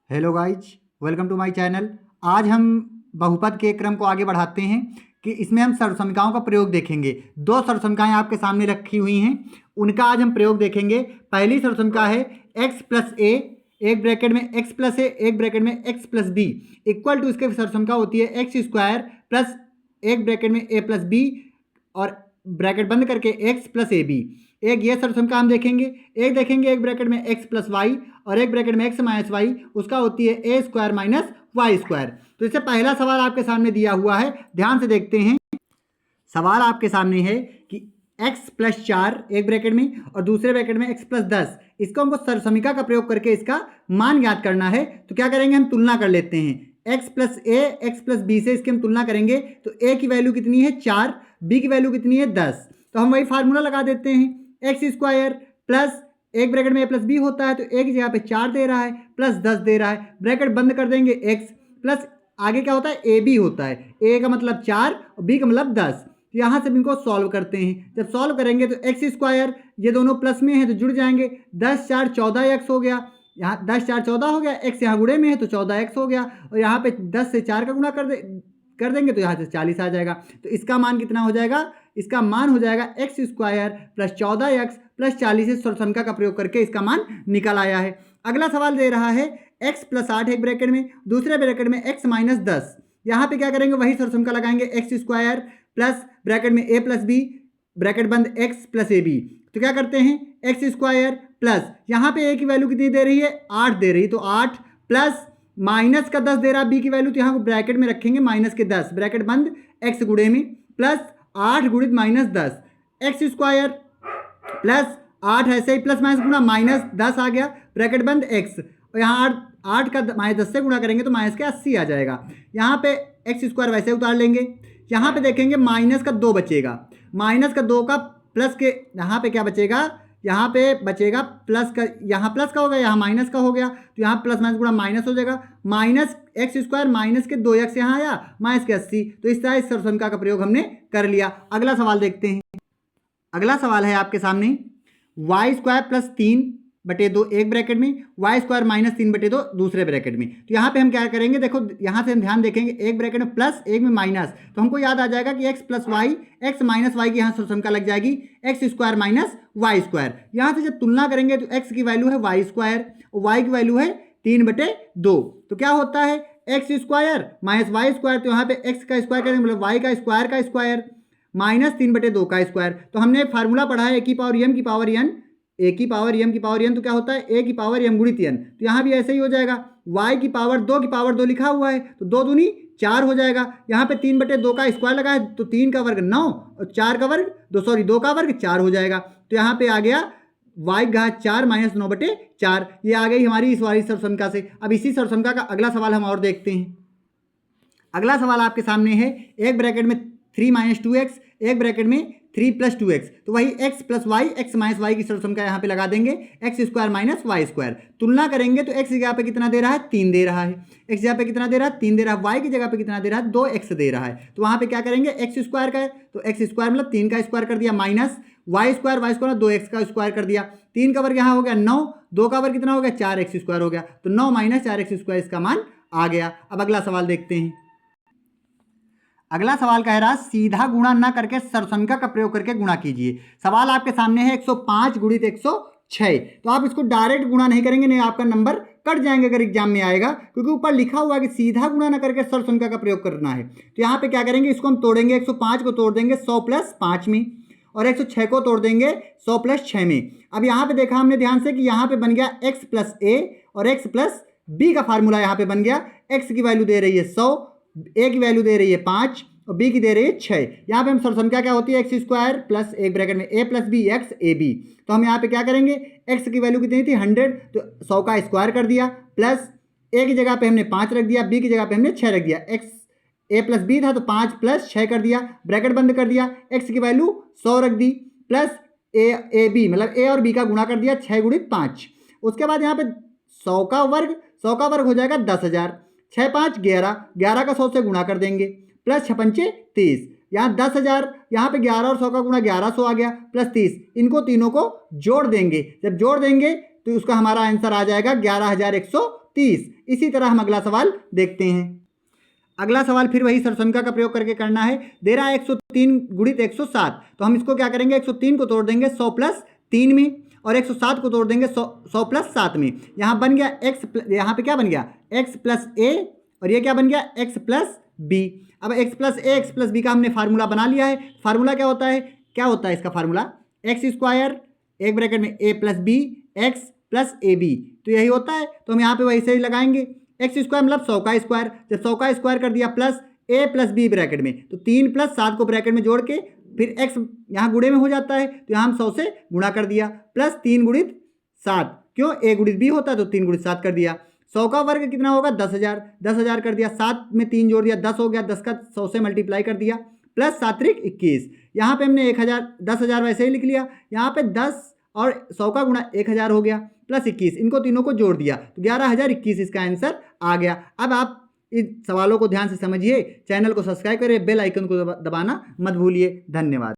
Hello guys, welcome to my channel. आज हम बहुपद के क्रम को आगे बढ़ाते हैं कि इसमें हम सर्वसमीकाओं का प्रयोग देखेंगे। दो सर्वसमीकाएं आपके सामने रखी हुई हैं, उनका आज हम प्रयोग देखेंगे। पहली सर्वसमीका है x प्लस ए, एक ब्रैकेट में x प्लस ए, एक ब्रैकेट में x plus B equal to, इसके सर्वसमीका होती है एक्स स्क्वायर प्लस एक ब्रैकेट में a प्लस बी और ब्रैकेट बंद करके x प्लस ए बी। एक ये सर्वसमीका हम देखेंगे। एक ब्रैकेट में x प्लस वाई और एक ब्रैकेट में x माइनस वाई, उसका होती है ए स्क्वायर माइनस वाई स्क्वायर। तो इससे पहला सवाल आपके सामने दिया हुआ है, ध्यान से देखते हैं। सवाल आपके सामने है कि x प्लस 4 एक ब्रैकेट में और दूसरे ब्रैकेट में x प्लस 10, इसको हमको सर्वसमीका का प्रयोग करके इसका मान ज्ञात करना है। तो क्या करेंगे, हम तुलना कर लेते हैं। x प्लस ए एक्स प्लस बी से इसकी हम तुलना करेंगे तो a की वैल्यू कितनी है 4, b की वैल्यू कितनी है 10। तो हम वही फार्मूला लगा देते हैं, एक्स स्क्वायर प्लस एक ब्रैकेट में a प्लस बी होता है तो a की जगह पे 4 दे रहा है प्लस 10 दे रहा है, ब्रैकेट बंद कर देंगे x प्लस आगे क्या होता है ए बी होता है, a का मतलब 4 और b का मतलब 10। तो यहाँ से इनको सॉल्व करते हैं। जब सॉल्व करेंगे तो एक्स स्क्वायर, ये दोनों प्लस में है तो जुड़ जाएंगे, 10 4 14x हो गया, यहाँ 10 4 14 हो गया, x यहाँ गुणे में है तो 14x हो गया, और यहाँ पे 10 से 4 का गुणा कर देंगे तो यहाँ से 40 आ जाएगा। तो इसका मान कितना हो जाएगा, इसका मान हो जाएगा x square plus 14x plus 40। इस सर्वसमीका का प्रयोग करके इसका मान निकल आया है। अगला सवाल दे रहा है x प्लस 8 एक ब्रैकेट में, दूसरे ब्रैकेट में x माइनस 10। यहाँ पे क्या करेंगे, वही सर्वसमीका लगाएंगे, एक्स स्क्वायर प्लस ब्रैकेट में a प्लस बी ब्रैकेट बंद x प्लस ए बी। तो क्या करते हैं, एक्स स्क्वायर प्लस यहाँ पे a की वैल्यू कितनी दे रही है 8 दे रही, तो 8 प्लस माइनस का 10 दे रहा बी की वैल्यू, तो यहाँ को ब्रैकेट में रखेंगे माइनस के 10 ब्रैकेट बंद x गुणे में प्लस 8 गुणित माइनस 10, एक्स स्क्वायर प्लस 8 ऐसे ही प्लस माइनस गुणा माइनस 10 आ गया ब्रैकेट बंद x, और यहाँ 8 का माइनस 10 से गुणा करेंगे तो माइनस के 80 आ जाएगा। यहाँ पे एक्स स्क्वायर वैसे उतार लेंगे, यहाँ पे देखेंगे माइनस का 2 बचेगा, माइनस का 2 का प्लस के यहाँ पे क्या बचेगा, यहाँ पे बचेगा प्लस का, यहाँ प्लस का हो गया यहाँ माइनस का हो गया, तो यहाँ प्लस माइनस गुणा माइनस हो जाएगा, माइनस एक्स स्क्वायर माइनस के 2x यहाँ आया माइनस के 80। तो इस तरह इस सर्वसमीका का प्रयोग हमने कर लिया। अगला सवाल देखते हैं। अगला सवाल है आपके सामने, वाई स्क्वायर प्लस 3/2 एक ब्रैकेट में, वाई स्क्वायर माइनस 3/2 दूसरे ब्रैकेट में। तो यहाँ पे हम क्या करेंगे, देखो यहाँ से हम ध्यान देखेंगे, एक ब्रैकेट में प्लस एक में माइनस, तो हमको याद आ जाएगा कि X plus Y, X minus Y की यहाँ सर्वसमीका लग जाएगी X square minus Y square. यहाँ से जब तुलना करेंगे तो एक्स की वैल्यू है वाई स्क्वायर और वाई की वैल्यू है 3/2। तो क्या होता है, X square minus Y square, तो यहाँ पे एक्स का स्क्वायर करेंगे मतलब वाई का स्क्वायर माइनस 3/2 का स्क्वायर। तो हमने फार्मूला पढ़ा है ए की पावर एम की पावर एन, ए की पावर एम की पावर एन, तो क्या होता है ए की पावर एम गुणित एन। तो यहाँ भी ऐसे ही हो जाएगा, वाई की पावर 2 लिखा हुआ है तो 2 दूनी 4 हो जाएगा। यहाँ पे 3/2 का स्क्वायर लगा है तो 3 का वर्ग 9 और 4 का वर्ग 2 का वर्ग 4 हो जाएगा। तो यहाँ पे आ गया वाई घात 4 माइनस 9/4, ये आ गई हमारी इस वाली सर्वसमीका से। अब इसी सर्वसमीका का अगला सवाल हम और देखते हैं। अगला सवाल आपके सामने है, एक ब्रैकेट में 3 - 2x, एक ब्रैकेट में 3 + 2x। तो वही x plus Y, X minus Y की सर्वसमीका यहाँ पे लगा देंगे, X square minus Y square. तुलना करेंगे तो x की जगह पे कितना दे रहा है 3 दे रहा है, x की जगह पे कितना दे रहा है 3 दे रहा है, y की जगह पे कितना दे रहा है 2x दे रहा है। तो वहाँ पे क्या करेंगे, एक्स स्क्वायर का है तो एक्स स्क्वायर मतलब 3 का स्क्वायर कर दिया, माइनस वाई स्क्वायर 2x का स्क्वायर कर दिया, 3 का वर्ग यहाँ हो गया 9, 2 का वर्ग कितना हो गया 4x स्क्वायर हो गया, तो 9 - 4x स्क्वायर इसका मान आ गया। अब अगला सवाल देखते हैं। अगला सवाल कह रहा है, सीधा गुणा ना करके सर्वसमीका का प्रयोग करके गुणा कीजिए। सवाल आपके सामने है 105 गुणित 106। तो आप इसको डायरेक्ट गुणा नहीं करेंगे, नहीं आपका नंबर कट जाएंगे अगर एग्जाम में आएगा, क्योंकि ऊपर लिखा हुआ है कि सीधा गुणा ना करके सर्वसमीका का प्रयोग करना है। तो यहाँ पे क्या करेंगे, इसको हम तोड़ेंगे, 105 को तोड़ देंगे 100 + 5 में और 106 को तोड़ देंगे 100 + 6 में। अब यहाँ पे देखा हमने ध्यान से कि यहाँ पे बन गया x प्लस ए और x प्लस बी का फार्मूला यहाँ पे बन गया। x की वैल्यू दे रही है 100, a की वैल्यू दे रही है 5 और b की दे रही है 6। यहाँ पे हम सर्वसमीका क्या होती है, एक्स स्क्वायर प्लस एक ब्रैकेट में a plus B X A B. तो हम यहाँ पे क्या करेंगे, x की वैल्यू कितनी थी 100, तो 100 का स्क्वायर कर दिया, प्लस a की जगह पे हमने 5 रख दिया, b की जगह पे हमने 6 रख दिया, x a प्लस बी था तो 5 + 6 कर दिया, ब्रैकेट बंद कर दिया, x की वैल्यू 100 रख दी, प्लस ए बी मतलब a और b का गुणा कर दिया 6 गुणित 5। उसके बाद यहाँ पे 100 का वर्ग हो जाएगा 10,000, 6 5 11, 11 का 100 से गुणा कर देंगे, प्लस 6 पंचे 30, यहाँ 10,000, यहाँ पे 11 और 100 का गुणा 1100 आ गया, प्लस 30, इनको तीनों को जोड़ देंगे। जब जोड़ देंगे तो उसका हमारा आंसर आ जाएगा 11,150। 130। इसी तरह हम अगला सवाल देखते हैं। अगला सवाल फिर वही सरसमिका का प्रयोग करके करना है। दे रहा है 103 गुणित 107, तो हम इसको क्या करेंगे, 103 को तोड़ देंगे 100 प्लस 3 में, और 107 को तोड़ देंगे 100 प्लस 7 में। यहाँ बन गया यहाँ पे क्या बन गया, x प्लस ए, और ये क्या बन गया, x प्लस बी। अब x प्लस ए x प्लस बी का हमने फार्मूला बना लिया है। फार्मूला क्या होता है, इसका फार्मूला एक्स स्क्वायर एक ब्रैकेट में a plus B X plus A B, तो यही होता है। तो हम यहाँ पे वैसे ही लगाएंगे, एक्स स्क्वायर मतलब 100 का स्क्वायर, जब 100 का स्क्वायर कर दिया plus a plus B bracket में, तो 3 प्लस 7 को ब्रैकेट में जोड़ के फिर x यहाँ गुणे में हो जाता है, तो यहाँ हम 100 से गुणा कर दिया, प्लस 3 गुणित 7, क्यों a गुणित b होता है तो 3 गुणित 7 कर दिया। 100 का वर्ग कितना होगा, 10,000, 10,000 कर दिया, 7 में 3 जोड़ दिया 10 हो गया, 10 का 100 से मल्टीप्लाई कर दिया, प्लस 7 त्रिक 21। यहाँ पे हमने 10,000 वैसे ही लिख लिया, यहाँ पे 10 और 100 का गुणा 1,000 हो गया, प्लस 21, इनको तीनों को जोड़ दिया तो 11,021 इसका आंसर आ गया। अब आप इन सवालों को ध्यान से समझिए, चैनल को सब्सक्राइब करिए, बेल आइकन को दबाना मत भूलिए। धन्यवाद।